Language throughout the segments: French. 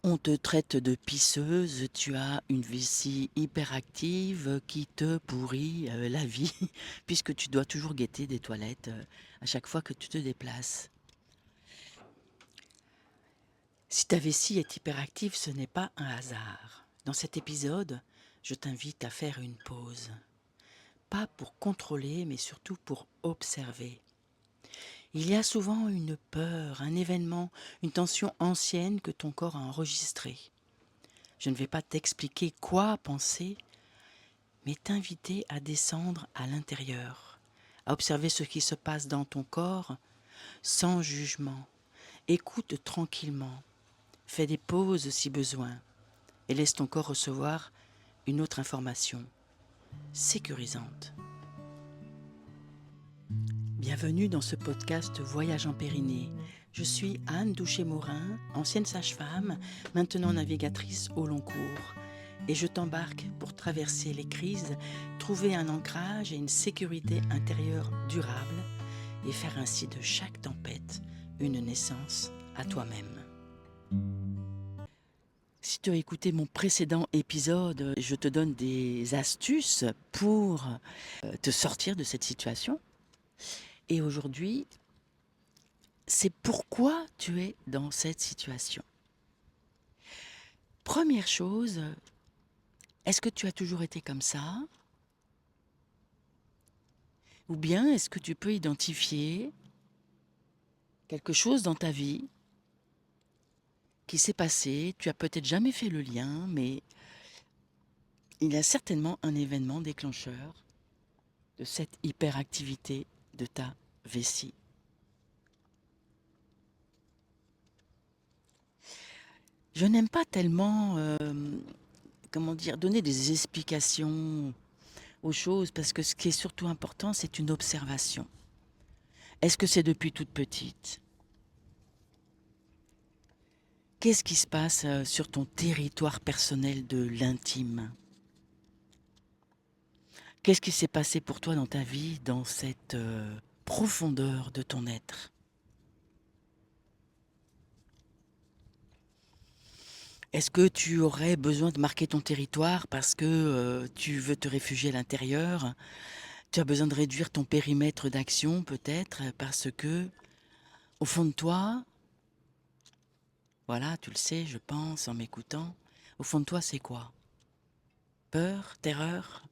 On te traite de pisseuse, tu as une vessie hyperactive qui te pourrit la vie, puisque tu dois toujours guetter des toilettes à chaque fois que tu te déplaces. Si ta vessie est hyperactive, ce n'est pas un hasard. Dans cet épisode, je t'invite à faire une pause. Pas pour contrôler, mais surtout pour observer. Il y a souvent une peur, un événement, une tension ancienne que ton corps a enregistrée. Je ne vais pas t'expliquer quoi penser, mais t'inviter à descendre à l'intérieur, à observer ce qui se passe dans ton corps sans jugement. Écoute tranquillement, fais des pauses si besoin et laisse ton corps recevoir une autre information sécurisante. Bienvenue dans ce podcast Voyage en Périnée. Je suis Anne Douchet-Morin, ancienne sage-femme, maintenant navigatrice au long cours. Et je t'embarque pour traverser les crises, trouver un ancrage et une sécurité intérieure durable et faire ainsi de chaque tempête une naissance à toi-même. Si tu as écouté mon précédent épisode, je te donne des astuces pour te sortir de cette situation. Et aujourd'hui, c'est pourquoi tu es dans cette situation. Première chose, est-ce que tu as toujours été comme ça? Ou bien est-ce que tu peux identifier quelque chose dans ta vie qui s'est passé? Tu as peut-être jamais fait le lien, mais il y a certainement un événement déclencheur de cette hyperactivité de ta vessie. Je n'aime pas tellement, donner des explications aux choses parce que ce qui est surtout important, c'est une observation. Est-ce que c'est depuis toute petite? Qu'est-ce qui se passe sur ton territoire personnel de l'intime? Qu'est-ce qui s'est passé pour toi dans ta vie, dans cette profondeur de ton être? Est-ce que tu aurais besoin de marquer ton territoire parce que tu veux te réfugier à l'intérieur? Tu as besoin de réduire ton périmètre d'action peut-être parce que, au fond de toi, voilà, tu le sais, je pense, en m'écoutant, au fond de toi, c'est quoi? Peur, terreur,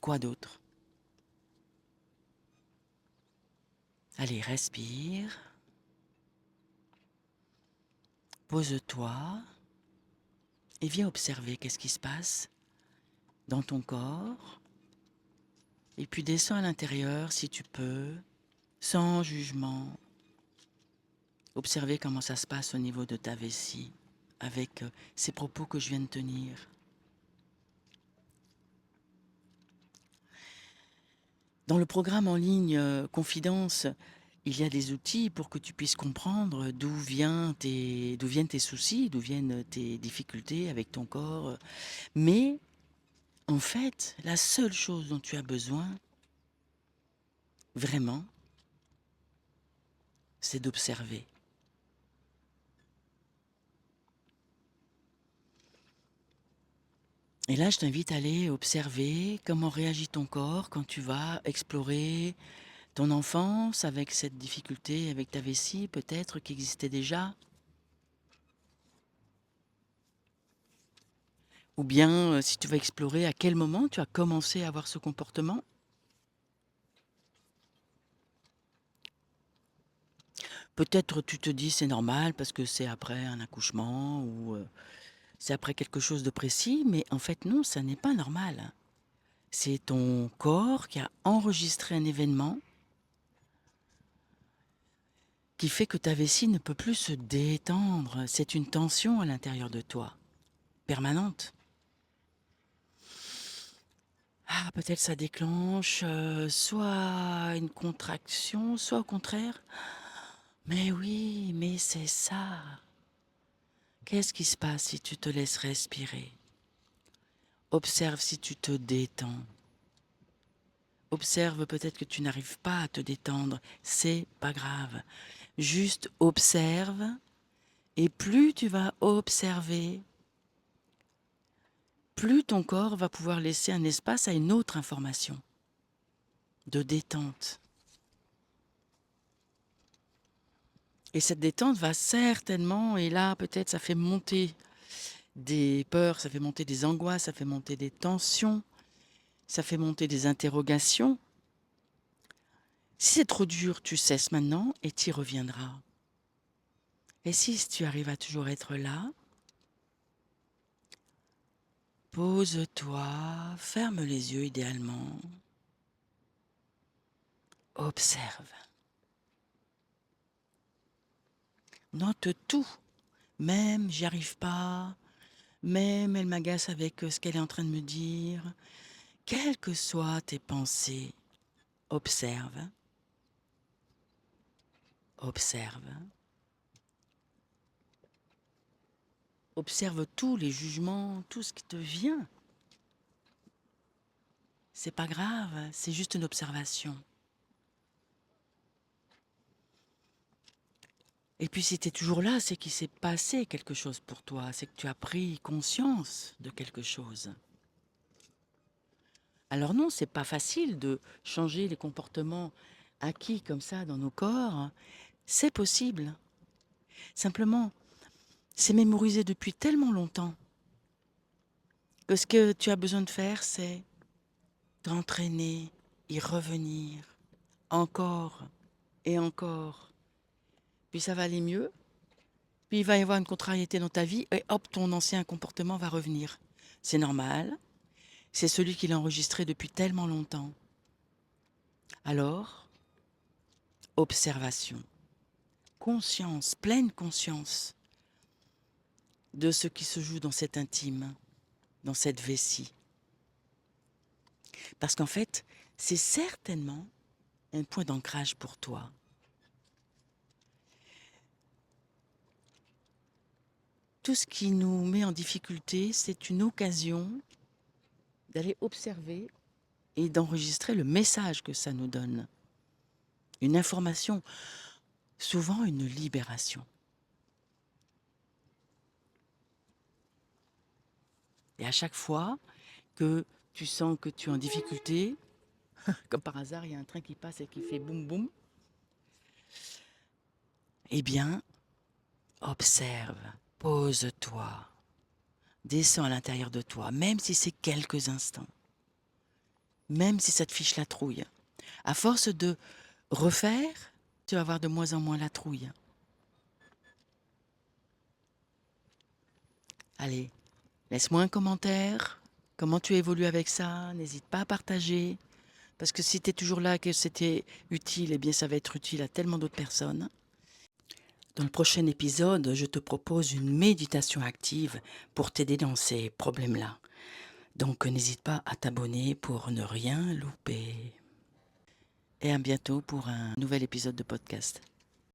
quoi d'autre? Allez, respire, pose-toi et viens observer qu'est-ce qui se passe dans ton corps. Et puis descends à l'intérieur si tu peux, sans jugement. Observer comment ça se passe au niveau de ta vessie avec ces propos que je viens de tenir. Dans le programme en ligne Confidence, il y a des outils pour que tu puisses comprendre d'où viennent tes soucis, d'où viennent tes difficultés avec ton corps. Mais en fait, la seule chose dont tu as besoin, vraiment, c'est d'observer. Et là, je t'invite à aller observer comment réagit ton corps quand tu vas explorer ton enfance avec cette difficulté, avec ta vessie peut-être qui existait déjà. Ou bien, si tu vas explorer à quel moment tu as commencé à avoir ce comportement. Peut-être tu te dis c'est normal parce que c'est après un accouchement ou c'est après quelque chose de précis, mais en fait non, ça n'est pas normal. C'est ton corps qui a enregistré un événement qui fait que ta vessie ne peut plus se détendre. C'est une tension à l'intérieur de toi, permanente. Ah, peut-être ça déclenche soit une contraction, soit au contraire. Mais oui, mais c'est ça. Qu'est-ce qui se passe si tu te laisses respirer? Observe si tu te détends. Observe peut-être que tu n'arrives pas à te détendre. C'est pas grave. Juste observe, et plus tu vas observer, plus ton corps va pouvoir laisser un espace à une autre information de détente. Et cette détente va certainement, et là peut-être ça fait monter des peurs, ça fait monter des angoisses, ça fait monter des tensions, ça fait monter des interrogations. Si c'est trop dur, tu cesses maintenant et tu y reviendras. Et si tu arrives à toujours être là, pose-toi, ferme les yeux idéalement, observe. Note tout, même j'y arrive pas, même elle m'agace avec ce qu'elle est en train de me dire. Quelles que soient tes pensées, observe, observe. Observe tous les jugements, tout ce qui te vient. C'est pas grave, c'est juste une observation. Et puis si tu es toujours là, c'est qu'il s'est passé quelque chose pour toi, c'est que tu as pris conscience de quelque chose. Alors non, c'est pas facile de changer les comportements acquis comme ça dans nos corps. C'est possible. Simplement, c'est mémorisé depuis tellement longtemps que ce que tu as besoin de faire, c'est t'entraîner, y revenir, encore et encore. Puis ça va aller mieux, puis il va y avoir une contrariété dans ta vie, et hop, ton ancien comportement va revenir. C'est normal, c'est celui qui l'a enregistré depuis tellement longtemps. Alors, observation, conscience, pleine conscience de ce qui se joue dans cet intime, dans cette vessie. Parce qu'en fait, c'est certainement un point d'ancrage pour toi. Tout ce qui nous met en difficulté, c'est une occasion d'aller observer et d'enregistrer le message que ça nous donne. Une information, souvent une libération. Et à chaque fois que tu sens que tu es en difficulté, comme par hasard, il y a un train qui passe et qui fait boum boum, eh bien, observe, pose-toi, descends à l'intérieur de toi, même si c'est quelques instants, même si ça te fiche la trouille. À force de refaire, tu vas avoir de moins en moins la trouille. Allez, laisse-moi un commentaire. Comment tu évolues avec ça? N'hésite pas à partager. Parce que si tu es toujours là, que c'était utile, eh bien ça va être utile à tellement d'autres personnes. Dans le prochain épisode, je te propose une méditation active pour t'aider dans ces problèmes-là. Donc n'hésite pas à t'abonner pour ne rien louper. Et à bientôt pour un nouvel épisode de podcast.